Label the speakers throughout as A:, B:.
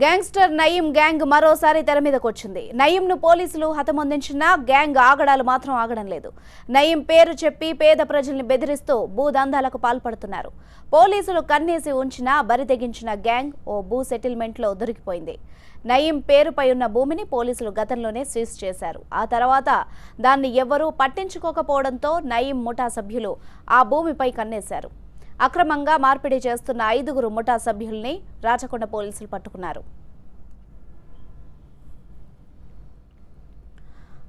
A: Gangster Nayeem gang మరోసారి తెర మీదకు వచ్చింది. నయీంను పోలీసులు హతమొందించినా గ్యాంగ్ ఆగడాలు మాత్రం ఆగడం లేదు. నయీం పేరు చెప్పి పేద ప్రజల్ని బెదిరిస్తూ భూదందాలకు పాల్పడుతున్నారు. పోలీసులు కన్నేసి ఉంచినా బరితెగించిన గ్యాంగ్ ఓ భూ సెటిల్మెంట్లో దొరికిపోయింది. నయీం పేరుపై ఉన్న భూమిని పోలీసులు గతంలోనే సీజ్ చేశారు. ఆ తర్వాత దాన్ని ఎవ్వరూ పట్టించుకోకపోవడంతో నయీం ముఠా సభ్యులు ఆ భూమిపై కన్నేశారు. అక్రమంగా మార్పిడి చేస్తున్న 5గురు ముఠా సభ్యుల్ని రాచకొండ పోలీసులు పట్టుకున్నారు.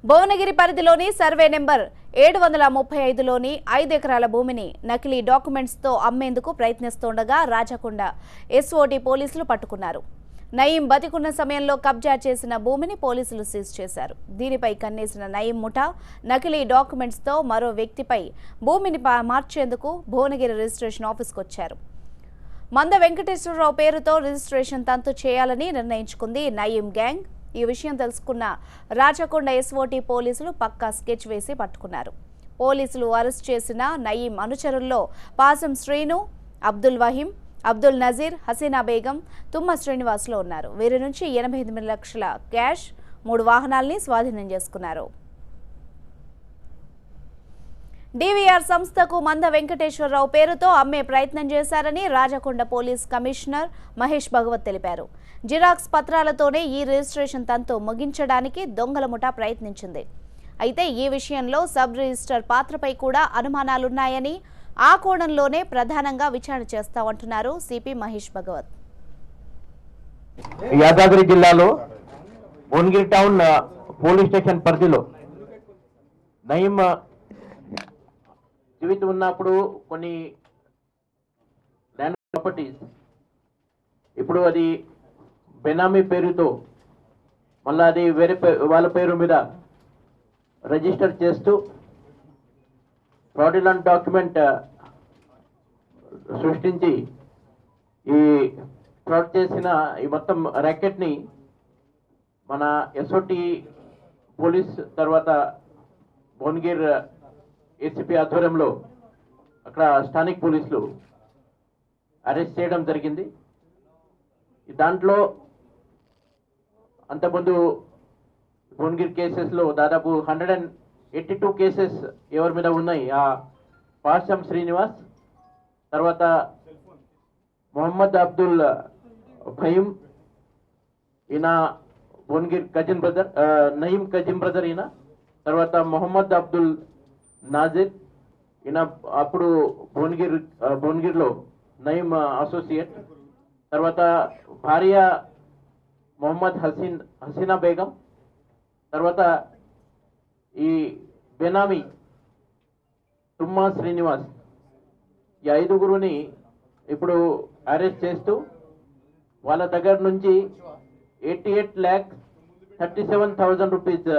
A: భువనగిరి పరిధిలోని సర్వే నెంబర్ 735లోని 5 ఎకరాల భూమిని నకిలీ డాక్యుమెంట్స్తో అమ్మేందుకు ప్రయత్నిస్తుండగా రాచకొండ ఎస్ఓటీ పోలీసులు పట్టుకున్నారు. నయీం బతికున్న సమయంలో కబ్జా చేసిన భూమిని పోలీసులు సీజ్ చేశారు. దీనిపై కన్నేసిన నయీం ముఠా నకిలీ డాక్యుమెంట్స్తో మరో వ్యక్తిపై భూమిని మార్చేందుకు భువనగిరి రిజిస్ట్రేషన్ ఆఫీస్కు వచ్చారు. మంద వెంకటేశ్వరరావు పేరుతో రిజిస్ట్రేషన్ తంతు చేయాలని నిర్ణయించుకుంది నయీం గ్యాంగ్. ఈ విషయం తెలుసుకున్న రాచకొండ ఎస్ఓటీ పోలీసులు పక్కా స్కెచ్ వేసి పట్టుకున్నారు. పోలీసులు అరెస్ట్ చేసిన నయీం అనుచరుల్లో పాసం శ్రీను, అబ్దుల్ వహీం, అబ్దుల్ నజీర్, హసీనా బేగం, తుమ్మ శ్రీనివాసులు ఉన్నారు. వీరి నుంచి 88 లక్షల క్యాష్, 3 వాహనాల్ని స్వాధీనం చేసుకున్నారు. డివిఆర్ సంస్థకు మంద వెంకటేశ్వరరావు పేరుతో అమ్మే ప్రయత్నం చేశారని రాచకొండ పోలీస్ కమిషనర్ మహేష్ భగవత్ తెలిపారు. జిరాక్స్ పత్రాలతోనే ఈ రిజిస్ట్రేషన్ తంతు ముగించడానికి దొంగల ముఠా ప్రయత్నించింది. అయితే ఈ విషయంలో సబ్ రిజిస్టర్ పాత్రపై కూడా అనుమానాలున్నాయని, ఆ కోణంలోనే ప్రధానంగా విచారణ చేస్తామంటున్నారు సిపి మహేష్ భగవత్.
B: యాదాద్రి జిల్లాలో భువనగిరి టౌన్ పోలీస్ స్టేషన్ పరిధిలో నయీం జీవితం ఉన్నప్పుడు కొన్ని ల్యాండ్ ప్రాపర్టీస్ ఇప్పుడు అది బెనామీ పేరుతో మళ్ళీ అది వేరే వాళ్ళ పేరు మీద రిజిస్టర్ చేస్తూ ఫ్రాడ్యులెంట్ డాక్యుమెంట్ సృష్టించి ఈ ఫ్రాడ్ చేసిన ఈ మొత్తం ర్యాకెట్ని మన ఎస్ఓటి పోలీస్ తర్వాత భువనగిరి ఏసీపీ ఆధ్వర్యంలో అక్కడ స్థానిక పోలీసులు అరెస్ట్ చేయడం జరిగింది. దాంట్లో అంతకుముందు భువనగిరి కేసెస్లో దాదాపు 182 కేసెస్ ఎవరి మీద ఉన్నాయి. ఆ పాసం శ్రీనివాస్, తర్వాత మొహమ్మద్ అబ్దుల్ ఫహీం, ఈయన Bhuvanagiri cousin brother, Nayeem cousin brother ఈయన, తర్వాత మొహమ్మద్ అబ్దుల్ నాజిర్, ఈయన అప్పుడు భువనగిరిలో నయీం అసోసియేట్, తర్వాత భార్య మొహమ్మద్ హసీనా బేగం, తర్వాత ఈ బెనామీ తుమ్మా శ్రీనివాస్, ఈ 5గురుని ఇప్పుడు అరెస్ట్ చేస్తూ వాళ్ళ దగ్గర నుంచి 88,37,000 rupees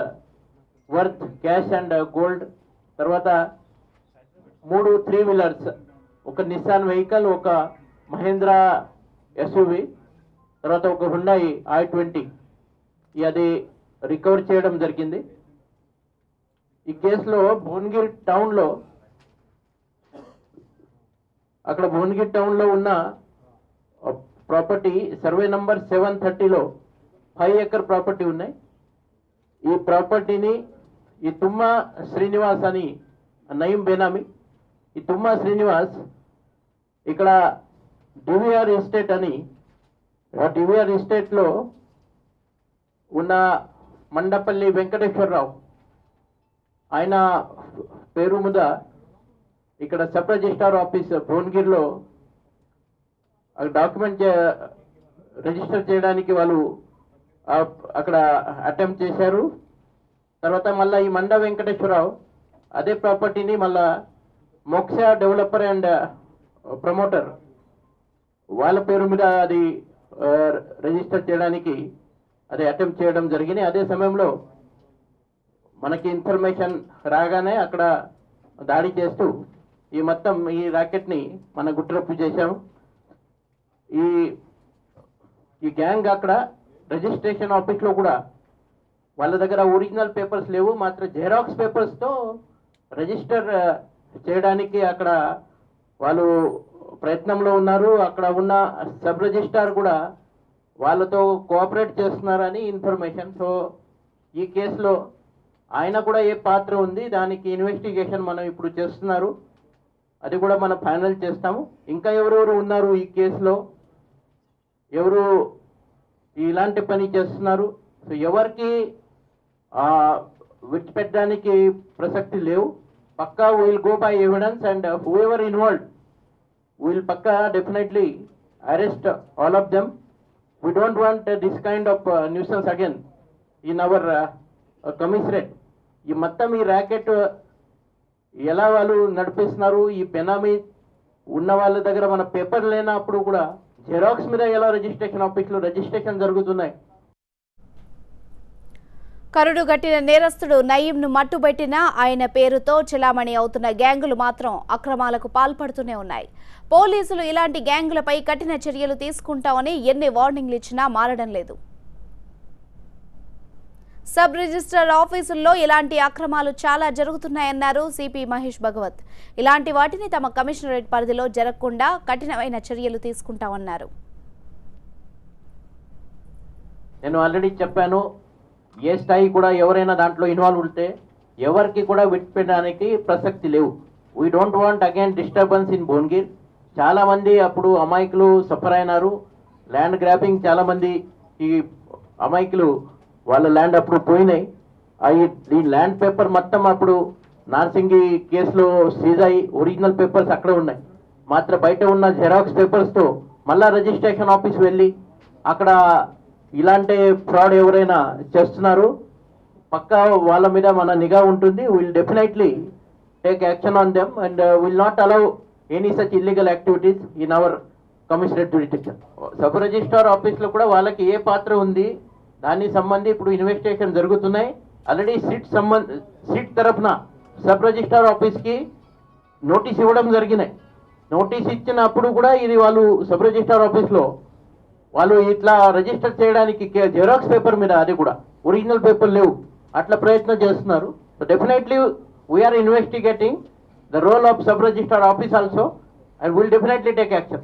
B: worth cash and gold, తర్వాత 3 3 వీలర్స్, ఒక నిస్సాన్ వెహికల్, ఒక మహేంద్రా ఎస్యూవి, తర్వాత ఒక హుండాయి i20 అది రికవర్ చేయడం జరిగింది. ఈ కేసులో భువనగిరి టౌన్లో అక్కడ భువనగిరి టౌన్లో ఉన్న ప్రాపర్టీ సర్వే నంబర్ 730లో 5 ఎకర్ ప్రాపర్టీ ఉన్నాయి. ఈ ప్రాపర్టీని ఈ తుమ్మా శ్రీనివాస్ అని నయీం బెనామీ, ఈ తుమ్మా శ్రీనివాస్ ఇక్కడ డివిఆర్ ఎస్టేట్ అని, ఆ డివిఆర్ ఎస్టేట్లో ఉన్న మండపల్లి వెంకటేశ్వరరావు ఆయన పేరు మీద ఇక్కడ సబ్ రిజిస్ట్రార్ ఆఫీస్ భువనగిరిలో డాక్యుమెంట్ రిజిస్టర్ చేయడానికి వాళ్ళు అక్కడ అటెంప్ట్ చేశారు. తర్వాత మళ్ళీ ఈ మండ వెంకటేశ్వరరావు అదే ప్రాపర్టీని మళ్ళా మోక్ష డెవలపర్ అండ్ ప్రమోటర్ వాళ్ళ పేరు మీద అది రిజిస్టర్ చేయడానికి అది అటెంప్ట్ చేయడం జరిగింది. అదే సమయంలో మనకి ఇన్ఫర్మేషన్ రాగానే అక్కడ దాడి చేస్తూ ఈ మొత్తం ఈ ర్యాకెట్ని మన గుట్టరప్పు చేశాము. ఈ గ్యాంగ్ అక్కడ రిజిస్ట్రేషన్ ఆఫీస్లో కూడా వాళ్ళ దగ్గర ఒరిజినల్ పేపర్స్ లేవు, మాత్రం జెరాక్స్ పేపర్స్తో రిజిస్టర్ చేయడానికి అక్కడ వాళ్ళు ప్రయత్నంలో ఉన్నారు. అక్కడ ఉన్న సబ్ రిజిస్ట్రార్ కూడా వాళ్ళతో కోఆపరేట్ చేస్తున్నారని ఇన్ఫర్మేషన్. సో ఈ కేసులో ఆయన కూడా ఏ పాత్ర ఉంది దానికి ఇన్వెస్టిగేషన్ మనం ఇప్పుడు చేస్తున్నారు, అది కూడా మనం ఫైనల్ చేస్తాము. ఇంకా ఎవరెవరు ఉన్నారు ఈ కేసులో, ఎవరు ఇలాంటి పని చేస్తున్నారు, సో ఎవరికి విడిచిపెట్టడానికి ప్రసక్తి లేవు. పక్కా will go by evidence and whoever involved will పక్కా definitely arrest all of them. We don't want this kind of nuisance again in our commissionerate. ఈ మొత్తం ఈ ర్యాకెట్ ఎలా వాళ్ళు నడిపిస్తున్నారు, ఈ బెనామీ ఉన్న వాళ్ళ దగ్గర మన పేపర్ లేనప్పుడు కూడా జెరాక్స్ మీద ఎలా రిజిస్ట్రేషన్ ఆఫీస్లో రిజిస్ట్రేషన్ జరుగుతున్నాయి.
A: కరుడు గట్టిన నేరస్తుడు నయీంను మట్టుబెట్టినా ఆయన పేరుతో చెలామణి అవుతున్న గ్యాంగులు మాత్రం అక్రమాలకు పాల్పడుతూనే ఉన్నాయి. పోలీసులు ఇలాంటి గ్యాంగులపై కఠిన చర్యలు తీసుకుంటామని ఎన్ని వార్నింగ్లు ఇచ్చినా మారడం లేదు. సబ్ రిజిస్టర్ ఆఫీసుల్లో ఇలాంటి అక్రమాలు చాలా జరుగుతున్నాయన్నారు సిపి మహేష్ భగవత్. ఇలాంటి వాటిని తమ కమిషనరేట్ పరిధిలో జరగకుండా కఠినమైన చర్యలు తీసుకుంటామన్నారు.
B: నేను ఆల్రెడీ చెప్పాను, ఏ స్థాయి కూడా ఎవరైనా దాంట్లో ఇన్వాల్వ్ ఉంటే ఎవరికి కూడా విడిచిపెట్టడానికి ప్రసక్తి లేవు. We don't want again disturbance in Bhuvanagir. చాలామంది అప్పుడు అమాయకులు సఫర్ అయినారు. ల్యాండ్ గ్రాబింగ్ చాలామంది ఈ అమాయకులు వాళ్ళ ల్యాండ్ అప్పుడు పోయినాయి. ఈ ల్యాండ్ పేపర్ మొత్తం అప్పుడు నార్సింగి కేసులో సీజ్ అయ్యి ఒరిజినల్ పేపర్స్ అక్కడ ఉన్నాయి. మాత్రం బయట ఉన్న జెరాక్స్ పేపర్స్తో మళ్ళా రిజిస్ట్రేషన్ ఆఫీస్ వెళ్ళి అక్కడ ఇలాంటి ఫ్రాడ్ ఎవరైనా చేస్తున్నారు పక్కా వాళ్ళ మీద మన నిఘా ఉంటుంది. Will definitely take action on them and will not allow any such illegal activities in our commissionerate jurisdiction. Sub registrar ఆఫీస్లో కూడా వాళ్ళకి ఏ పాత్ర ఉంది దానికి సంబంధించి ఇప్పుడు ఇన్వెస్టిగేషన్ జరుగుతున్నాయి. ఆల్రెడీ సిట్ తరఫున సబ్ రిజిస్ట్రార్ ఆఫీస్కి నోటీస్ ఇవ్వడం జరిగినాయి. నోటీస్ ఇచ్చినప్పుడు కూడా ఇది వాళ్ళు సబ్ రిజిస్ట్రార్ ఆఫీస్లో వాళ్ళు ఇట్లా రిజిస్టర్ చేయడానికి జెరాక్స్ పేపర్ మీద అది కూడా ఒరిజినల్ పేపర్ లేవు, అట్లా ప్రయత్నం చేస్తున్నారు. So definitely we are investigating the role of sub registrar office also and will definitely take action.